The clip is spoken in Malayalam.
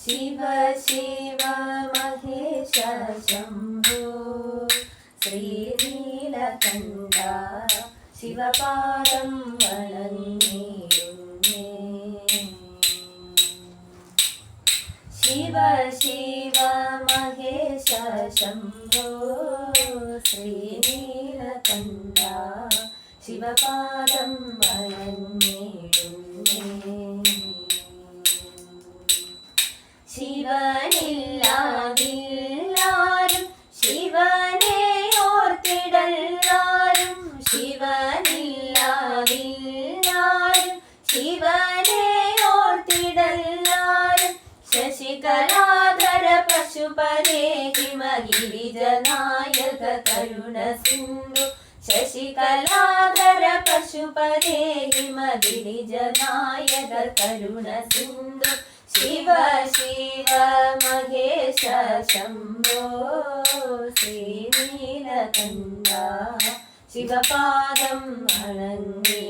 शिव शिव महेश शम्भो श्रीनीलकण्ठा शिवपादं वणङ्गिडुन्ने शिव शिव महेश शम्भो श्रीनीलकण्ठा शिवपादं वणङ्गिडुन्ने ശിവനില്ലാതില്ലാരും ശിവനെ ഓർത്തിടല്ലാരും ശിവനില്ലാതില്ലാരും ശിവനെ ഓർത്തിടല്ലാരും ശശികലാധര പശുപതേ ഹിമഗിരിജനായക കരുണ സിന്ധു ശശികലാധര പശുപതേ ഹിമഗിരിജനായക കരുണ സിന്ധു शिव शिव महेश शम्भो श्रीनीलकण्ठा शिवपादं वणङ्गिडुन्ने